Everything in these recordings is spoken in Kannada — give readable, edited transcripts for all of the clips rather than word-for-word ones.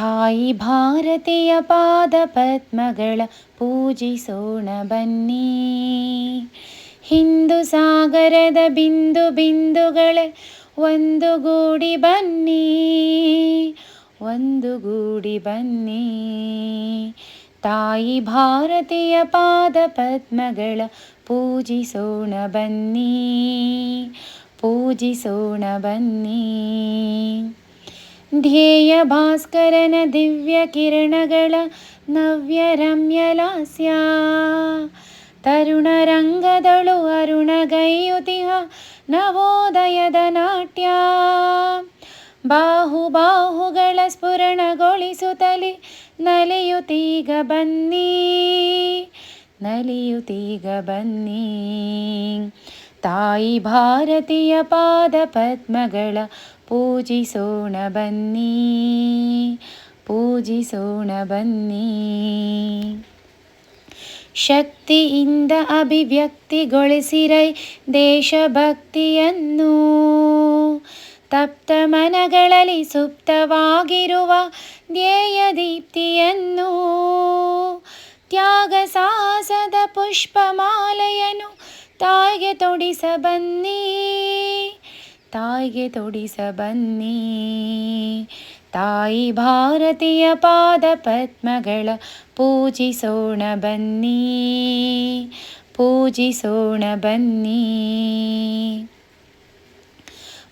ತಾಯಿ ಭಾರತಿಯ ಪಾದ ಪದ್ಮಗಳ ಪೂಜಿಸೋಣ ಬನ್ನಿ. ಹಿಂದೂ ಸಾಗರದ ಬಿಂದು ಬಿಂದುಗಳೇ ಒಂದುಗೂಡಿ ಬನ್ನಿ, ಒಂದುಗೂಡಿ ಬನ್ನಿ. ತಾಯಿ ಭಾರತಿಯ ಪಾದ ಪದ್ಮಗಳ ಪೂಜಿಸೋಣ ಬನ್ನಿ, ಪೂಜಿಸೋಣ ಬನ್ನಿ. ಧ್ಯೇಯ ಭಾಸ್ಕರನ ದಿವ್ಯ ಕಿರಣಗಳ ನವ್ಯ ರಮ್ಯ ಲಾಸ್ಯ, ತರುಣ ರಂಗದಳು ಅರುಣಗೈಯುತಿಹ ನವೋದಯದ ನಾಟ್ಯ. ಬಾಹು ಬಾಹುಗಳ ಸ್ಫುರಣಗೊಳಿಸುತ್ತಲೇ ನಲಿಯುತ್ತೀಗ ಬನ್ನಿ, ನಲಿಯುತ್ತೀಗ ಬನ್ನಿ. ತಾಯಿ ಭಾರತಿಯ ಪಾದ ಪದ್ಮಗಳ ಪೂಜಿಸೋಣ ಬನ್ನಿ, ಪೂಜಿಸೋಣ ಬನ್ನಿ. ಶಕ್ತಿಯಿಂದ ಅಭಿವ್ಯಕ್ತಿಗೊಳಿಸಿರೈ ದೇಶಭಕ್ತಿಯನ್ನು, ತಪ್ತ ಮನಗಳಲ್ಲಿ ಸುಪ್ತವಾಗಿರುವ ಧ್ಯೇಯ ದೀಪ್ತಿಯನ್ನು. ತ್ಯಾಗ ಸಾಹಸದ ಪುಷ್ಪಮಾಲೆಯನ್ನು ತಾಯಿಗೆ ತೊಡಿಸ ಬನ್ನಿ, ತಾಯಿಗೆ ತೊಡಿಸ ಬನ್ನಿ. ತಾಯಿ ಭಾರತಿಯ ಪಾದ ಪದ್ಮಗಳ ಪೂಜಿಸೋಣ ಬನ್ನಿ, ಪೂಜಿಸೋಣ ಬನ್ನಿ.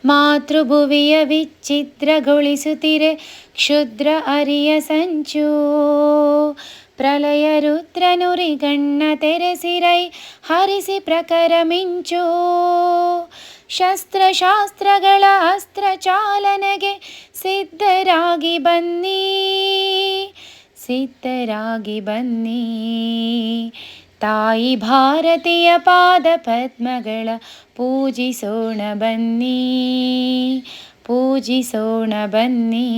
ಮಾತೃಭುವಿಯ ವಿಚ್ಛಿದ್ರಗೊಳಿಸುತ್ತಿರೆ ಕ್ಷುದ್ರ ಅರಿಯ ಸಂಚು, ಪ್ರಳಯ ರುದ್ರ ನುರಿಗಣ್ಣ ತೆರೆಸಿರೈ ಹರಿಸಿ ಪ್ರಖರ ಮಿಂಚು. ಶಸ್ತ್ರಶಾಸ್ತ್ರಗಳ ಅಸ್ತ್ರ ಚಾಲನೆಗೆ ಸಿದ್ಧರಾಗಿ ಬನ್ನಿ, ಸಿದ್ಧರಾಗಿ ಬನ್ನಿ. ತಾಯಿ ಭಾರತಿಯ ಪಾದ ಪದ್ಮಗಳ ಪೂಜಿಸೋಣ ಬನ್ನಿ, ಪೂಜಿಸೋಣ ಬನ್ನಿ.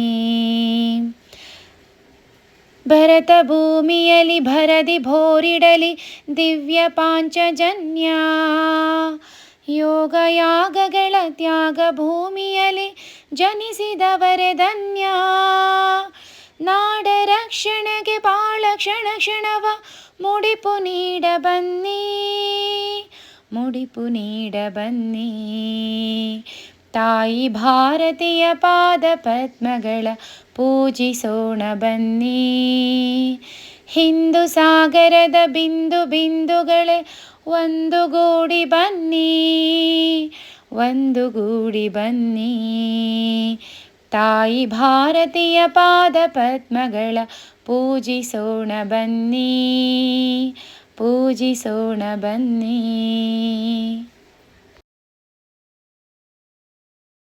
ಭರತ ಭೂಮಿಯಲ್ಲಿ ಭರದಿ ಭೋರಿಡಲಿ ದಿವ್ಯ ಪಾಂಚಜನ್ಯ, ಯೋಗ ಯಾಗಗಳ ತ್ಯಾಗ ಭೂಮಿಯಲ್ಲಿ ಜನಿಸಿದವರೇ ಧನ್ಯ. ನಾಡ ರಕ್ಷಣೆಗೆ ಬಾಳ ಕ್ಷಣ ಕ್ಷಣವ ಮುಡಿಪು ನೀಡ ಬನ್ನಿ, ಮುಡಿಪು ನೀಡ ಬನ್ನಿ. ತಾಯಿ ಭಾರತಿಯ ಪಾದ ಪದ್ಮಗಳ ಪೂಜಿಸೋಣ ಬನ್ನಿ. ಹಿಂದೂ ಸಾಗರದ ಬಿಂದು ಬಿಂದುಗಳೇ ಒಂದುಗೂಡಿ ಬನ್ನಿ, ಒಂದುಗೂಡಿ ಬನ್ನಿ. ತಾಯಿ ಭಾರತಿಯ ಪಾದ ಪದ್ಮಗಳ ಪೂಜಿಸೋಣ ಬನ್ನಿ, ಪೂಜಿಸೋಣ ಬನ್ನಿ.